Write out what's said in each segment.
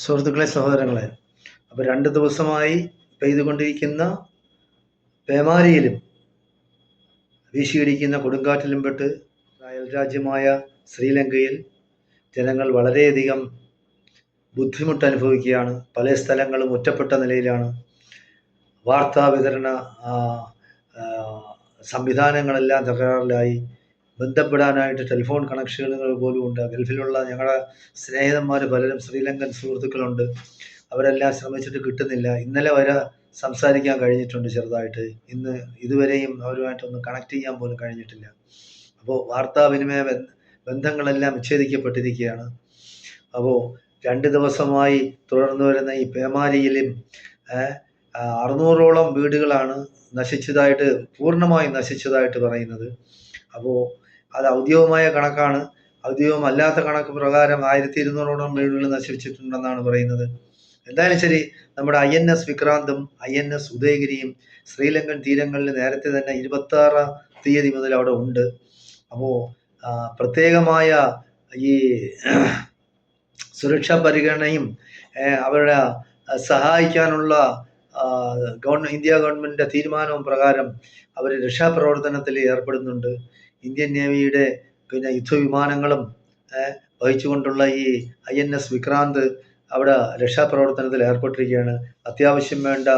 സുഹൃത്തുക്കളെ, സഹോദരങ്ങളെ, അപ്പോൾ 2 ദിവസമായി പെയ്തുകൊണ്ടിരിക്കുന്ന പേമാരിയിലും വീശിയടിക്കുന്ന കൊടുങ്കാറ്റിലും പെട്ട് അയൽരാജ്യമായ ശ്രീലങ്കയിൽ ജനങ്ങൾ വളരെയധികം ബുദ്ധിമുട്ട് അനുഭവിക്കുകയാണ്. പല സ്ഥലങ്ങളും ഒറ്റപ്പെട്ട നിലയിലാണ്. വാർത്താ വിതരണ സംവിധാനങ്ങളെല്ലാം തകരാറിലായി. ബന്ധപ്പെടാനായിട്ട് ടെലിഫോൺ കണക്ഷനുകൾ പോലും ഉണ്ട്. ഗൾഫിലുള്ള ഞങ്ങളുടെ സ്നേഹിതന്മാർ പലരും ശ്രീലങ്കൻ സുഹൃത്തുക്കളുണ്ട്. അവരെല്ലാം ശ്രമിച്ചിട്ട് കിട്ടുന്നില്ല. ഇന്നലെ വരെ സംസാരിക്കാൻ കഴിഞ്ഞിട്ടുണ്ട് ചെറുതായിട്ട്. ഇതുവരെയും അവരുമായിട്ടൊന്ന് കണക്ട് ചെയ്യാൻ പോലും കഴിഞ്ഞിട്ടില്ല. അപ്പോൾ വാർത്താവിനിമയ ബന്ധങ്ങളെല്ലാം വിച്ഛേദിക്കപ്പെട്ടിരിക്കുകയാണ്. അപ്പോൾ 2 ദിവസമായി തുടർന്നു വരുന്ന ഈ പേമാരിയിലും 600ഓളം വീടുകളാണ് പൂർണ്ണമായും നശിച്ചതായിട്ട് പറയുന്നത്. അപ്പോൾ അത് ഔദ്യോഗികമായ കണക്കാണ്. ഔദ്യോഗികമല്ലാത്ത കണക്ക് പ്രകാരം 1200ഓളം വീടുകൾ നശിച്ചിട്ടുണ്ടെന്നാണ് പറയുന്നത്. എന്തായാലും ശരി, നമ്മുടെ INS വിക്രാന്തും INS ഉദയഗിരിയും ശ്രീലങ്കൻ തീരങ്ങളിൽ നേരത്തെ തന്നെ 26-ാം തീയതി മുതൽ അവിടെ ഉണ്ട്. അപ്പോൾ പ്രത്യേകമായ ഈ സുരക്ഷാ പരിഗണനയും അവരുടെ സഹായിക്കാനുള്ള ഇന്ത്യ ഗവൺമെൻറ്റിൻ്റെ തീരുമാനവും പ്രകാരം അവർ രക്ഷാപ്രവർത്തനത്തിൽ ഏർപ്പെടുന്നുണ്ട്. ഇന്ത്യൻ നേവിയുടെ യുദ്ധവിമാനങ്ങളും വഹിച്ചുകൊണ്ടുള്ള ഈ INS വിക്രാന്ത് അവിടെ രക്ഷാപ്രവർത്തനത്തിൽ ഏർപ്പെട്ടിരിക്കുകയാണ്. അത്യാവശ്യം വേണ്ട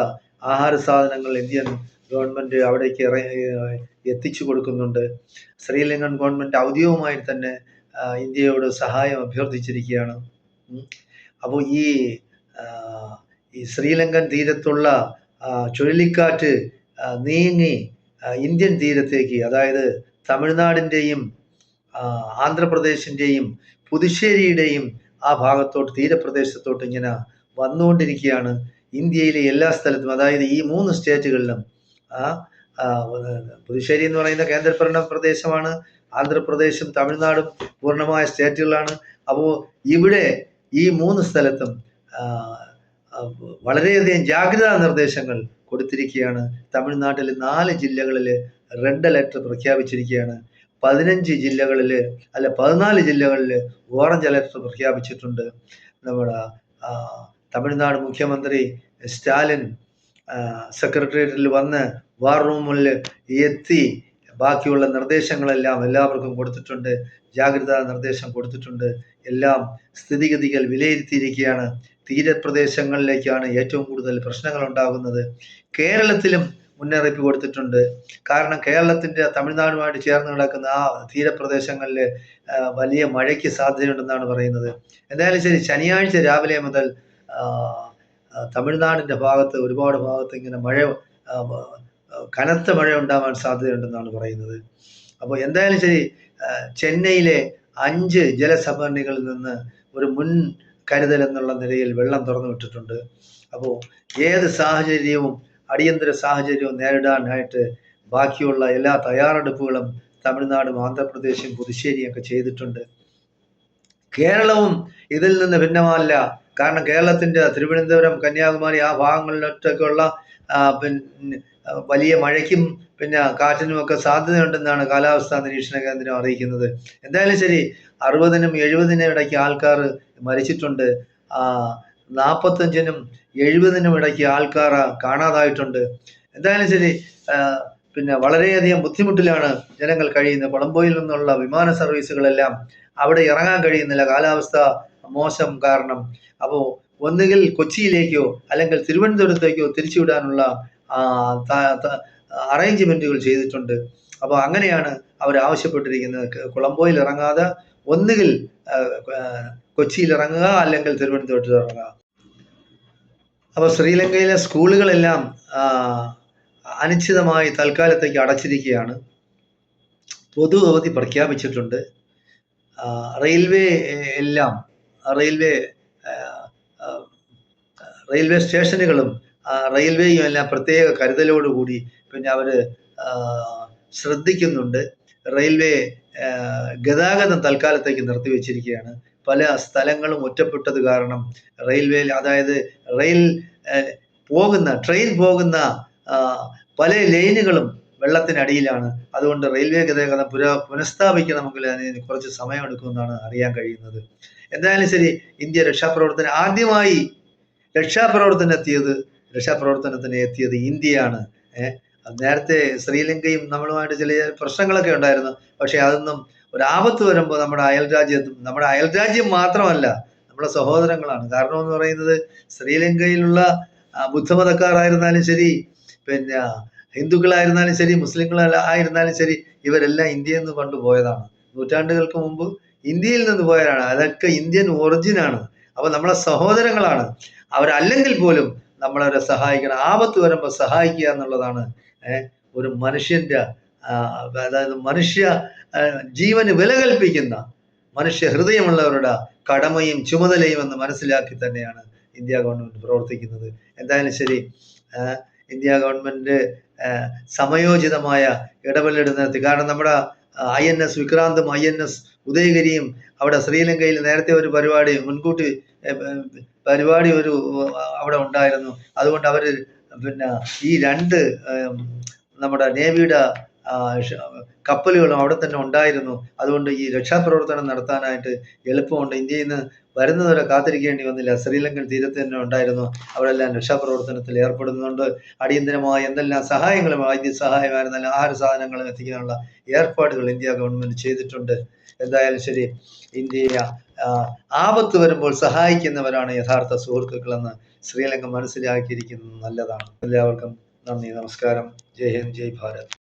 ആഹാര സാധനങ്ങൾ ഇന്ത്യൻ ഗവൺമെൻറ് അവിടേക്ക് എത്തിച്ചു കൊടുക്കുന്നുണ്ട്. ശ്രീലങ്കൻ ഗവൺമെൻറ് ഔദ്യോഗികമായി തന്നെ ഇന്ത്യയോട് സഹായം അഭ്യർത്ഥിച്ചിരിക്കുകയാണ്. അപ്പോൾ ഈ ശ്രീലങ്കൻ തീരത്തുള്ള ചുഴലിക്കാറ്റ് നീങ്ങി ഇന്ത്യൻ തീരത്തേക്ക്, അതായത് തമിഴ്നാടിൻ്റെയും ആന്ധ്രാപ്രദേശിൻ്റെയും പുതുശ്ശേരിയുടെയും ആ ഭാഗത്തോട്ട്, തീരപ്രദേശത്തോട്ട് ഇങ്ങനെ വന്നുകൊണ്ടിരിക്കുകയാണ്. ഇന്ത്യയിലെ എല്ലാ സ്ഥലത്തും, അതായത് ഈ 3 സ്റ്റേറ്റുകളിലും, പുതുശ്ശേരി എന്ന് പറയുന്ന കേന്ദ്രഭരണ പ്രദേശമാണ്. ആന്ധ്രാപ്രദേശും തമിഴ്നാടും പൂർണ്ണമായ സ്റ്റേറ്റുകളാണ്. അപ്പോൾ ഇവിടെ ഈ 3 സ്ഥലത്തും വളരെയധികം ജാഗ്രതാ നിർദ്ദേശങ്ങൾ കൊടുത്തിരിക്കുകയാണ്. തമിഴ്നാട്ടിൽ 4 ജില്ലകളിൽ റെഡ് അലർട്ട് പ്രഖ്യാപിച്ചിരിക്കുകയാണ്. 14 ജില്ലകളിൽ ഓറഞ്ച് അലർട്ട് പ്രഖ്യാപിച്ചിട്ടുണ്ട്. നമ്മുടെ തമിഴ്നാട് മുഖ്യമന്ത്രി സ്റ്റാലിൻ സെക്രട്ടേറിയറ്റിൽ വന്ന് വാർ റൂമിൽ എത്തി ബാക്കിയുള്ള നിർദ്ദേശങ്ങളെല്ലാം എല്ലാവർക്കും കൊടുത്തിട്ടുണ്ട്. ജാഗ്രതാ നിർദ്ദേശം കൊടുത്തിട്ടുണ്ട്. എല്ലാം സ്ഥിതിഗതികൾ വിലയിരുത്തിയിരിക്കുകയാണ്. തീരപ്രദേശങ്ങളിലേക്കാണ് ഏറ്റവും കൂടുതൽ പ്രശ്നങ്ങൾ ഉണ്ടാകുന്നത്. കേരളത്തിലും മുന്നറിയിപ്പ് കൊടുത്തിട്ടുണ്ട്. കാരണം കേരളത്തിൻ്റെ തമിഴ്നാടുമായിട്ട് ചേർന്ന് കിടക്കുന്ന ആ തീരപ്രദേശങ്ങളിൽ വലിയ മഴയ്ക്ക് സാധ്യതയുണ്ടെന്നാണ് പറയുന്നത്. എന്തായാലും ശരി, ശനിയാഴ്ച രാവിലെ മുതൽ തമിഴ്നാടിൻ്റെ ഒരുപാട് ഭാഗത്ത് ഇങ്ങനെ കനത്ത മഴ ഉണ്ടാവാൻ സാധ്യതയുണ്ടെന്നാണ് പറയുന്നത്. അപ്പോൾ എന്തായാലും ശരി, ചെന്നൈയിലെ 5 ജലസംഭരണികളിൽ നിന്ന് ഒരു മുൻ കരുതൽ എന്നുള്ള നിലയിൽ വെള്ളം തുറന്നു വിട്ടിട്ടുണ്ട്. അപ്പോൾ ഏത് സാഹചര്യവും, അടിയന്തര സാഹചര്യവും നേരിടാനായിട്ട് ബാക്കിയുള്ള എല്ലാ തയ്യാറെടുപ്പുകളും തമിഴ്നാടും ആന്ധ്രാപ്രദേശും പുതുശ്ശേരിയൊക്കെ ചെയ്തിട്ടുണ്ട്. കേരളവും ഇതിൽ നിന്ന് ഭിന്നമല്ല. കാരണം കേരളത്തിൻ്റെ തിരുവനന്തപുരം, കന്യാകുമാരി ആ ഭാഗങ്ങളിലൊക്കെയുള്ള വലിയ മഴയ്ക്കും കാറ്റിനുമൊക്കെ സാധ്യതയുണ്ടെന്നാണ് കാലാവസ്ഥാ നിരീക്ഷണ കേന്ദ്രം അറിയിക്കുന്നത്. എന്തായാലും ശരി, 60-നും 70-നും ഇടയ്ക്ക് ആൾക്കാർ മരിച്ചിട്ടുണ്ട്. 45-നും 70-നും ഇടയ്ക്ക് ആൾക്കാർ കാണാതായിട്ടുണ്ട്. എന്തായാലും ശരി, വളരെയധികം ബുദ്ധിമുട്ടിലാണ് ജനങ്ങൾ കഴിയുന്നത്. കൊളംബോയിൽ നിന്നുള്ള വിമാന സർവീസുകളെല്ലാം അവിടെ ഇറങ്ങാൻ കഴിയുന്നില്ല, കാലാവസ്ഥ മോശം കാരണം. അപ്പോൾ ഒന്നുകിൽ കൊച്ചിയിലേക്കോ അല്ലെങ്കിൽ തിരുവനന്തപുരത്തേക്കോ തിരിച്ചുവിടാനുള്ള അറേഞ്ച്മെൻറ്റുകൾ ചെയ്തിട്ടുണ്ട്. അപ്പോൾ അങ്ങനെയാണ് അവർ ആവശ്യപ്പെട്ടിരിക്കുന്നത്. കൊളംബോയിൽ ഇറങ്ങാതെ ഒന്നുകിൽ കൊച്ചിയിൽ ഇറങ്ങുക അല്ലെങ്കിൽ തിരുവനന്തപുരത്ത് ഇറങ്ങുക. അപ്പോൾ ശ്രീലങ്കയിലെ സ്കൂളുകളെല്ലാം അനിശ്ചിതമായി തൽക്കാലത്തേക്ക് അടച്ചിരിക്കുകയാണ്. പൊതു അവധി പ്രഖ്യാപിച്ചിട്ടുണ്ട്. റെയിൽവേ സ്റ്റേഷനുകളും റെയിൽവേയും എല്ലാം പ്രത്യേക കരുതലോടുകൂടി അവർ ശ്രദ്ധിക്കുന്നുണ്ട്. റെയിൽവേ ഗതാഗതം തൽക്കാലത്തേക്ക് നിർത്തിവെച്ചിരിക്കുകയാണ്. പല സ്ഥലങ്ങളും ഒറ്റപ്പെട്ടത് കാരണം അതായത് ട്രെയിൻ പോകുന്ന പല ലൈനുകളും വെള്ളത്തിനടിയിലാണ്. അതുകൊണ്ട് റെയിൽവേ ഗതാഗതം പുനഃസ്ഥാപിക്കണമെങ്കിൽ അതിന് കുറച്ച് സമയമെടുക്കുമെന്നാണ് അറിയാൻ കഴിയുന്നത്. എന്തായാലും ശരി, ഇന്ത്യ ആദ്യമായി രക്ഷാപ്രവർത്തനത്തിന് എത്തിയത് ഇന്ത്യയാണ്. നേരത്തെ ശ്രീലങ്കയും നമ്മളുമായിട്ട് ചില പ്രശ്നങ്ങളൊക്കെ ഉണ്ടായിരുന്നു. പക്ഷെ അതൊന്നും ഒരു ആപത്ത് വരുമ്പോൾ നമ്മുടെ അയൽരാജ്യം മാത്രമല്ല, നമ്മുടെ സഹോദരങ്ങളാണ്. കാരണം എന്ന് പറയുന്നത് ശ്രീലങ്കയിലുള്ള ബുദ്ധമതക്കാരായിരുന്നാലും ശരി, പിന്നെ ഹിന്ദുക്കളായിരുന്നാലും ശരി, മുസ്ലിങ്ങളായിരുന്നാലും ശരി, ഇവരെല്ലാം ഇന്ത്യയിൽ നിന്ന് കൊണ്ടുപോയതാണ്. നൂറ്റാണ്ടുകൾക്ക് മുമ്പ് ഇന്ത്യയിൽ നിന്ന് പോയതാണ്. അതൊക്കെ ഇന്ത്യൻ ഒറിജിനാണ്. അപ്പൊ നമ്മളെ സഹോദരങ്ങളാണ്. അവരല്ലെങ്കിൽ പോലും നമ്മളവരെ സഹായിക്കണം. ആപത്ത് വരുമ്പോൾ സഹായിക്കുക എന്നുള്ളതാണ് ഒരു മനുഷ്യന്റെ അതായത് മനുഷ്യ ജീവന് വില കൽപ്പിക്കുന്ന മനുഷ്യ ഹൃദയമുള്ളവരുടെ കടമയും ചുമതലയും എന്ന് മനസ്സിലാക്കി തന്നെയാണ് ഇന്ത്യ ഗവൺമെന്റ് പ്രവർത്തിക്കുന്നത്. എന്തായാലും ശരി, ഇന്ത്യ ഗവൺമെന്റ് സമയോചിതമായ ഇടപെടൽ നടത്തി. കാരണം നമ്മുടെ INS വിക്രാന്തും INS ഉദയഗിരിയും അവിടെ ശ്രീലങ്കയിൽ നേരത്തെ ഒരു പരിപാടി മുൻകൂട്ടി അവിടെ ഉണ്ടായിരുന്നു. അതുകൊണ്ട് അവര് പിന്നെ ഈ രണ്ട് നമ്മുടെ നേവിയുടെ കപ്പലുകളും അവിടെ തന്നെ ഉണ്ടായിരുന്നു. അതുകൊണ്ട് ഈ രക്ഷാപ്രവർത്തനം നടത്താനായിട്ട് എളുപ്പമുണ്ട്. ഇന്ത്യയിൽ നിന്ന് വരുന്നവരെ കാത്തിരിക്കേണ്ടി വന്നില്ല. ശ്രീലങ്കൻ തീരത്ത് തന്നെ ഉണ്ടായിരുന്നു. അവരെല്ലാം രക്ഷാപ്രവർത്തനത്തിൽ ഏർപ്പെടുന്നുണ്ട്. അടിയന്തരമായ എന്തെല്ലാം സഹായങ്ങളും, വൈദ്യസഹായമായിരുന്നാലും ആഹാര സാധനങ്ങളും എത്തിക്കാനുള്ള ഏർപ്പാടുകൾ ഇന്ത്യ ഗവൺമെന്റ് ചെയ്തിട്ടുണ്ട്. എന്തായാലും ശരി, ഇന്ത്യയെ ആപത്ത് വരുമ്പോൾ സഹായിക്കുന്നവരാണ് യഥാർത്ഥ സുഹൃത്തുക്കളെന്ന് ശ്രീലങ്ക മനസ്സിലാക്കിയിരിക്കുന്നത് നല്ലതാണ്. എല്ലാവർക്കും നന്ദി, നമസ്കാരം. ജയ് ഹിന്ദ്, ജയ് ഭാരത്.